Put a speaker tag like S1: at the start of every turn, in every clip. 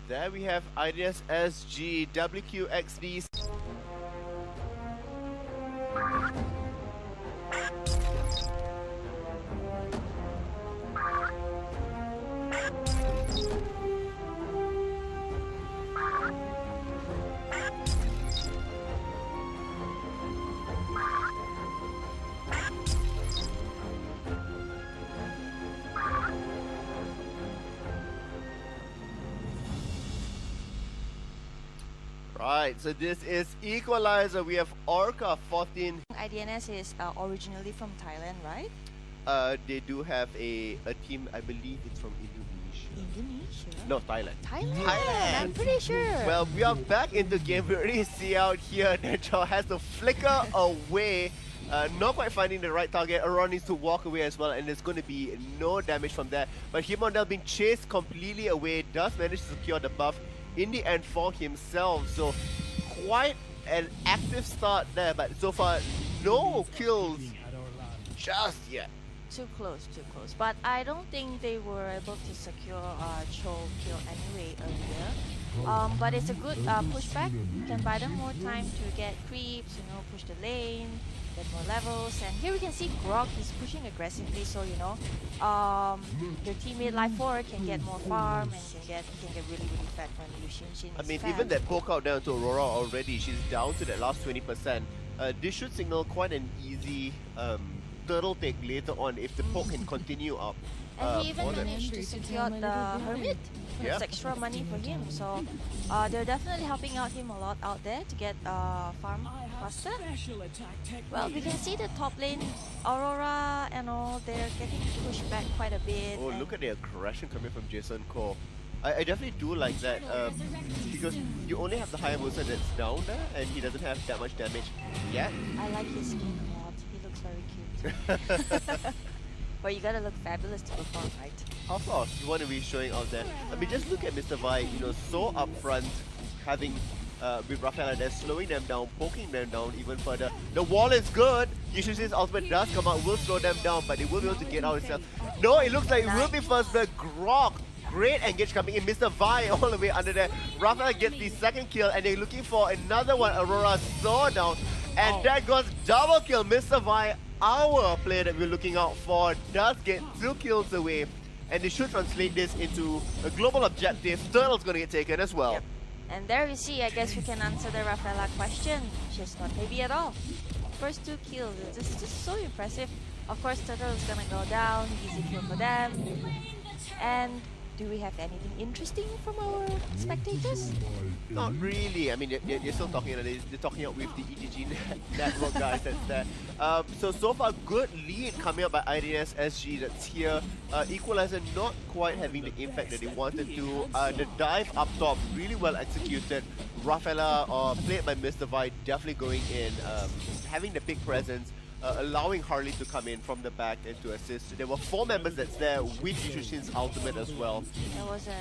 S1: There we have Idns SG, WQXD. Right, so this is Equalizer. We have Orca 14.
S2: Idns is originally from Thailand, right?
S1: They do have a team, I believe it's from Indonesia.
S2: Indonesia?
S1: No, Thailand.
S2: Thailand! I'm pretty sure.
S1: Well, we are back in the game. We already see out here Necho has to flicker away. Not quite finding the right target. Aurora needs to walk away as well, and there's going to be no damage from that. But Himondel being chased completely away does manage to secure the buff in the end for himself. So quite an active start there, but so far no kills just yet.
S2: Too close. But I don't think they were able to secure a Cho kill anyway earlier. But it's a good pushback. Can buy them more time to get creeps, push the lane, get more levels. And here we can see Grog is pushing aggressively, so your teammate Life 4 can get more farm and can get really fat when Yushin
S1: I mean,
S2: fat.
S1: even that poke out down to Aurora already, she's down to that last 20%. This should signal quite an easy turtle take later on if the poke can continue up.
S2: And he even managed to secure the Hermit. It's extra money for him, so they're definitely helping out him a lot out there to get farm faster. Well, we can see the top lane, Aurora and all, they're getting pushed back quite a bit.
S1: Oh, look at the aggression coming from Jason Ko. I definitely do like that because you only have the Hayabusa that's down there and he doesn't have that much damage yet.
S2: I like his skin a lot. He looks very cute. But you gotta look fabulous to perform, right?
S1: Of course, you want to be showing out there. I mean, just look at Mr. Vi, so upfront, having with Rafaela there, slowing them down, poking them down even further. The wall is good. Yushin's ultimate does come out, will slow them down, but they will be able to get out itself. No, it looks like it will be first blood. Grog, great engage coming in. Mr. Vi all the way under there. Rafaela gets the second kill, and they're looking for another one. Aurora saw down, and that goes double kill. Mr. Vi, our player that we're looking out for, does get 2 kills away, and they should translate this into a global objective. Turtle's gonna get taken as well.
S2: Yep. And there you see, I guess we can answer the Rafaela question. She's not heavy at all. First 2 kills, it's just so impressive. Of course, Turtle is gonna go down, easy kill for them. And do we have anything interesting from our spectators?
S1: Not really. I mean, you're still talking, they're talking out with the EGG network guys that's there. So far, good lead coming up by Idns SG that's here. Equalizer not quite having the impact that they wanted to. The dive up top, really well executed. Rafaela, played by Mr. Vi, definitely going in, having the big presence. Allowing Harley to come in from the back and to assist. There were 4 members that's there with Yushin's ultimate as well.
S2: That was an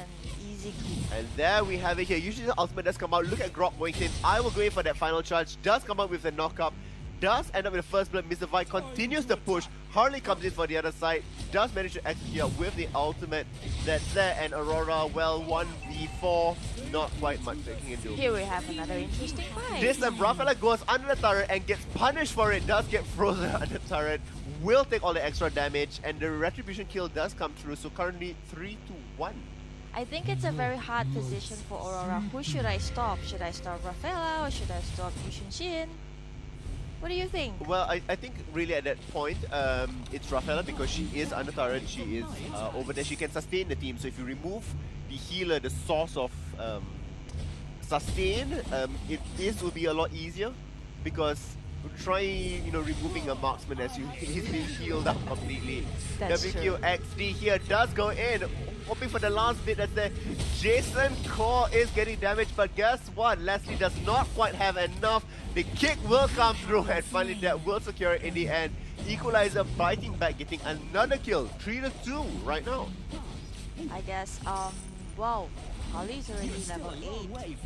S2: easy kill.
S1: And there we have it here. Yushin's ultimate does come out. Look at Grog going in. I will go in for that final charge. Does come out with the knockup. Does end up with the first blood. Mr. Vi continues the push. Harley comes in for the other side. Does manage to execute with the ultimate that's there. And Aurora, well, 1v4. Not quite much they can do.
S2: Here we have another interesting fight.
S1: This time, Rafaela goes under the turret and gets punished for it. Does get frozen under the turret. Will take all the extra damage. And the retribution kill does come through. So currently 3-1.
S2: I think it's a very hard position for Aurora. Who should I stop? Should I stop Rafaela or should I stop Yushin? What do you think?
S1: Well, I think really at that point, it's Rafaela because she is under turret, she is over there, she can sustain the team. So if you remove the healer, the source of sustain, will be a lot easier because try removing a marksman as he's been healed up completely. WQXD here does go in, hoping for the last bit that's there. Jason Core is getting damaged, but guess what? Leslie does not quite have enough. The kick will come through, and finally that will secure it in the end. Equalizer fighting back, getting another kill. 3-2 right now.
S2: I guess, wow. Harley's already level 8.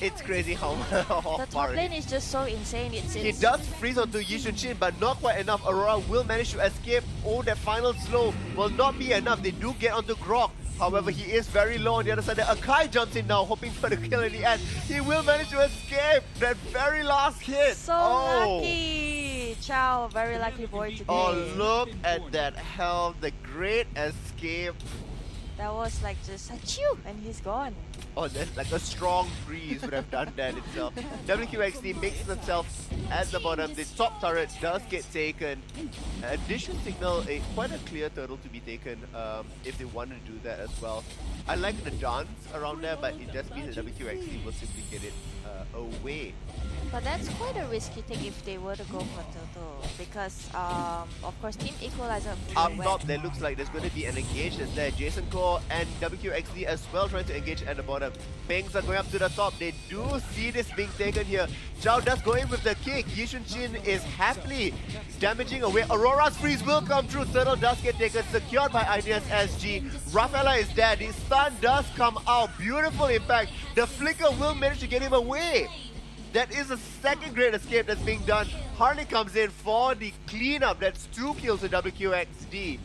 S1: It's crazy how
S2: the top lane is just so insane.
S1: He does freeze onto Yushin, but not quite enough. Aurora will manage to escape. Oh, that final slow will not be enough. They do get onto Grog. However, he is very low on the other side. Akai jumps in now, hoping for the kill in the end. He will manage to escape that very last hit.
S2: So lucky! Chow, very lucky boy today.
S1: Oh, look at that health, the great escape.
S2: That was like just a chew and he's gone.
S1: Oh, that's like a strong breeze would have done that itself. WQXD makes themselves at the bottom. The top turret does get taken. Addition signal, quite a clear turtle to be taken if they want to do that as well. I like the dance around there, but it just means that WQXD will simply get it away.
S2: But that's quite a risky thing if they were to go for turtle, because of course Team Equalizer
S1: up top there looks like there's going to be an engage that's there. Jason Core and WQXD as well trying to engage at the bottom. Pings are going up to the top. They do see this being taken here. Zhao does go in with the kick. Yishun Chin is happily damaging away. Aurora's freeze will come through. Turtle does get taken, secured by Idns SG. Rafaela is dead. His stun does come out. Beautiful impact. The flicker will manage to get him away. That is a second great escape that's being done. Harley comes in for the cleanup. That's 2 kills to WQXD.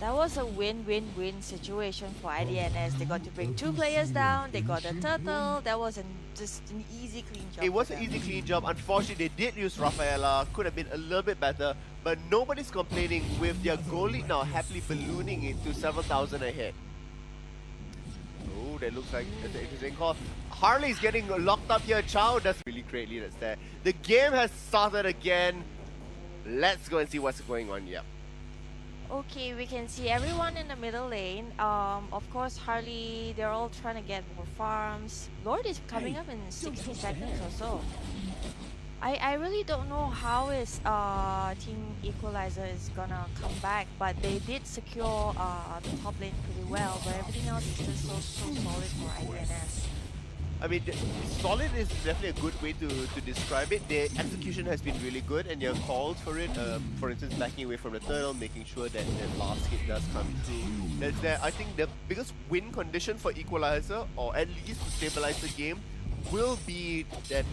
S2: That was a win-win-win situation for IDNS. They got to bring 2 players down, they got a turtle. That was just an easy clean job.
S1: It was an easy clean job. Unfortunately, they did use Rafaela. Could have been a little bit better, but nobody's complaining with their goal lead now happily ballooning into several thousand ahead. Oh, that looks like that's an interesting call. Harley's getting locked up here. Chow does really great lead that's there. The game has started again. Let's go and see what's going on here.
S2: Okay, we can see everyone in the middle lane. Of course, Harley, they're all trying to get more farms. Lord is coming up in 60 seconds or so. I really don't know how is Team Equalizer is gonna come back, but they did secure the top lane pretty well, but everything else is just so solid for IDNS.
S1: I mean, solid is definitely a good way to describe it. Their execution has been really good, and their calls for it, for instance, backing away from the turtle, making sure that the last hit does come through. That's there. I think the biggest win condition for Equalizer, or at least to stabilize the game, will be that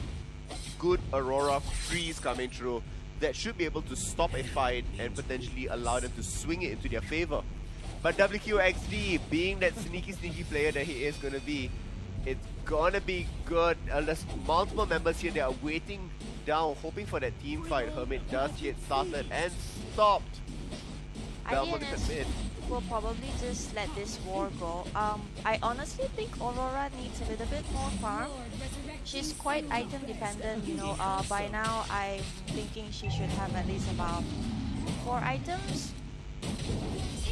S1: good Aurora freeze coming through. That should be able to stop a fight and potentially allow them to swing it into their favor. But WQXD, being that sneaky player that he is going to be, it's gonna be good. There's multiple members here that are waiting down, hoping for that team fight. Hermit does get started and stopped.
S2: IDNS will probably just let this war go. I honestly think Aurora needs a little bit more farm. She's quite item dependent, you know. By now, I'm thinking she should have at least about 4 items.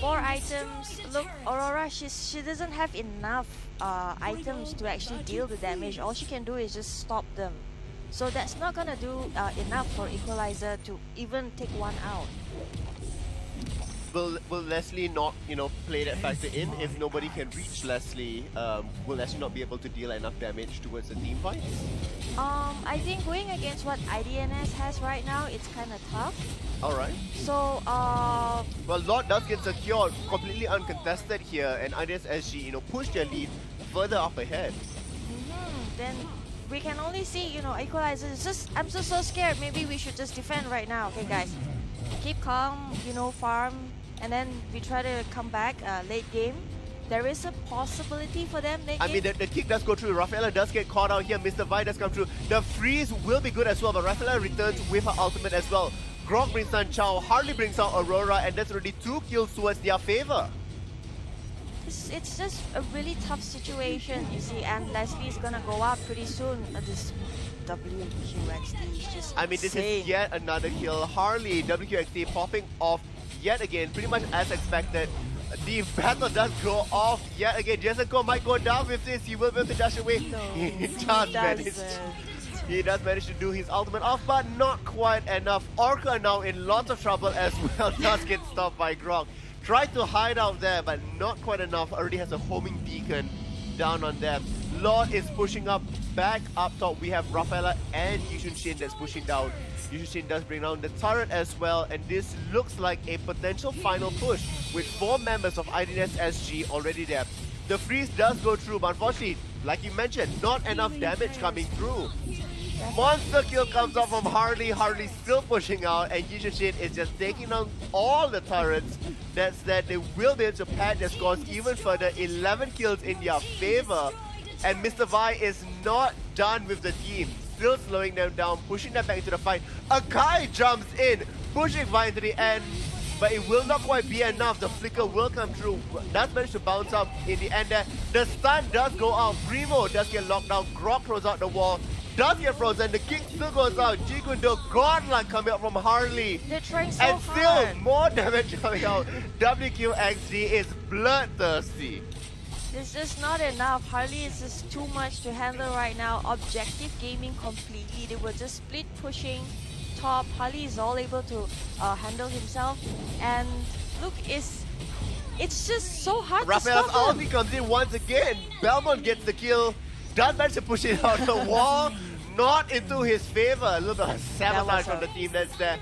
S2: 4 items. Look, Aurora, she doesn't have enough items to actually deal the damage. All she can do is just stop them. So that's not gonna do enough for Equalizer to even take one out.
S1: Will Leslie not, play that factor in? If nobody can reach Leslie, will Leslie not be able to deal enough damage towards the team fight?
S2: I think going against what IDNS has right now, it's kind of tough.
S1: Alright.
S2: So,
S1: well, Lord does get secured, completely uncontested here, and IDNS SG, push their lead further up ahead.
S2: Then we can only see, Equalizer is just, I'm just so scared. Maybe we should just defend right now. Okay, guys, keep calm, farm, and then we try to come back late game. There is a possibility for them late game.
S1: I mean, the kick does go through. Rafaela does get caught out here. Mr. Vi does come through. The freeze will be good as well, but Rafaela returns with her ultimate as well. Grog brings down Chow, Harley brings out Aurora, and that's already 2 kills towards their favor.
S2: It's just a really tough situation, you see, and Leslie is gonna go up pretty soon. This WQXD is just
S1: I mean, this is yet another kill. Harley, WQXD popping off yet again, pretty much as expected. The battle does go off yet again. Jessica might go down with this. He will be able to dash away.
S2: No,
S1: he does manage to do his ultimate off, but not quite enough. Orca now in lots of trouble as well. Does get stopped by Grog. Tried to hide out there, but not quite enough. Already has a homing beacon down on them. Lord is pushing up, back up top. We have Rafaela and Yishun Shin that's pushing down. Yishun Shin does bring down the turret as well, and this looks like a potential final push with 4 members of Idns SG already there. The freeze does go through, but unfortunately, like you mentioned, not enough damage coming through. Monster kill comes out from Harley. Harley still pushing out, and Yishushin is just taking on all the turrets. That's that they will be able to pad their scores even further. 11 kills in their favor. And Mr. Vi is not done with the team. Still slowing them down, pushing them back into the fight. Akai jumps in, pushing Vi into the end. But it will not quite be enough. The flicker will come through. Does manage to bounce up in the end there. The stun does go out. Primo does get locked down. Grok throws out the wall. Does get frozen. The kick still goes out. Jigundo godlike coming out from Harley.
S2: They're trying so
S1: and
S2: hard.
S1: Still more damage coming out. WQXD is bloodthirsty.
S2: It's just not enough. Harley is just too much to handle right now. Objective gaming completely. They were just split pushing top. Harley is all able to handle himself. And look, it's just so hard to
S1: Rafael's
S2: stop him.
S1: ulti comes in once again. Belmont gets the kill. Does manage to push it out the wall. Not into his favor. A little bit of sabotage from the team that's there.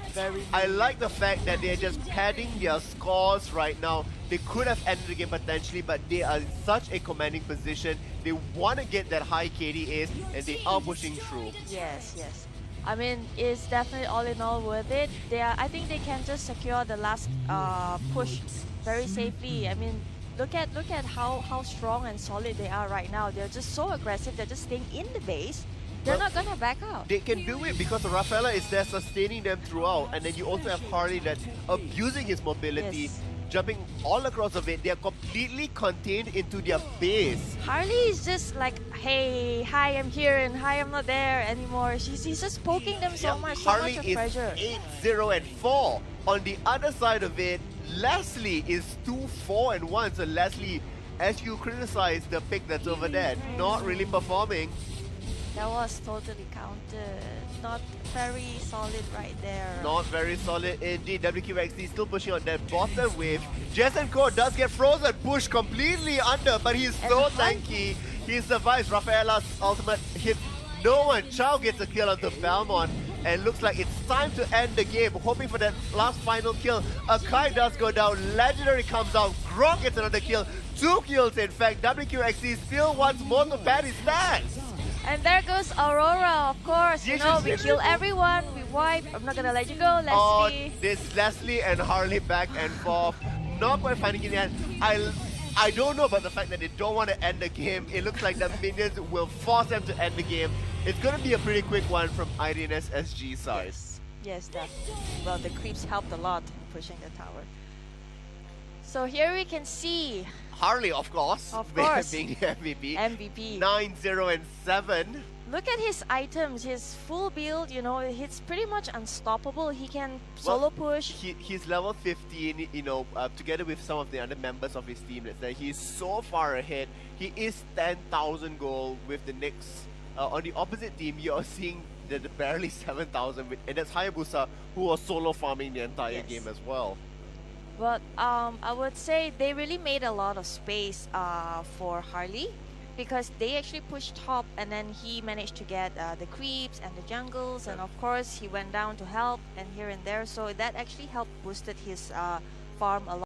S1: I like the fact that they're just padding their scores right now. They could have ended the game potentially, but they are in such a commanding position. They want to get that high KD ace, and they are pushing through.
S2: Yes, yes. I mean, it's definitely all in all worth it. I think they can just secure the last push very safely. I mean, look at how strong and solid they are right now. They're just so aggressive. They're just staying in the base. They're not gonna back out.
S1: They can do it because Rafaela is there sustaining them throughout, and then you also have Harley that's abusing his mobility.
S2: Yes.
S1: Jumping all across the it. They are completely contained into their base.
S2: Harley is just like, hey, hi, I'm here, and hi, I'm not there anymore. He's just poking them so much,
S1: Harley
S2: so much of
S1: is
S2: pressure.
S1: 8-0-4. On the other side of it, Leslie is 2-4-1. So Leslie, as you criticize the pick that's over there, not really performing.
S2: That was totally counted. Not very solid right there.
S1: Not very solid indeed. WQXD still pushing on that bottom wave. Jason Core does get frozen, pushed completely under, but he's so tanky. He survives. Rafaela's ultimate hit no one. Chow gets a kill onto Belmont, and looks like it's time to end the game. Hoping for that last final kill. Akai does go down. Legendary comes out. Grok gets another kill. 2 kills in fact. WQXD still wants more to pad his stats.
S2: And there goes Aurora, of course. You know, we kill everyone, we wipe. I'm not gonna let you go, Leslie.
S1: Oh, this Leslie and Harley back and forth. Not quite finding it yet. I don't know about the fact that they don't want to end the game. It looks like the minions will force them to end the game. It's going to be a pretty quick one from Idns SG side.
S2: Yes, definitely. Well, the creeps helped a lot pushing the tower. So here we can see
S1: Harley, of course, being the MVP.
S2: MVP.
S1: 9-0-7.
S2: Look at his items, his full build, you know, he's pretty much unstoppable. He can solo push.
S1: He's level 15, you know, together with some of the other members of his team. He's so far ahead. He is 10,000 gold with the next. On the opposite team, you're seeing the barely 7,000, and that's Hayabusa, who was solo farming the entire game as well.
S2: But I would say they really made a lot of space for Harley, because they actually pushed top, and then he managed to get the creeps and the jungles, and of course he went down to help and here and there, so that actually helped boosted his farm a lot.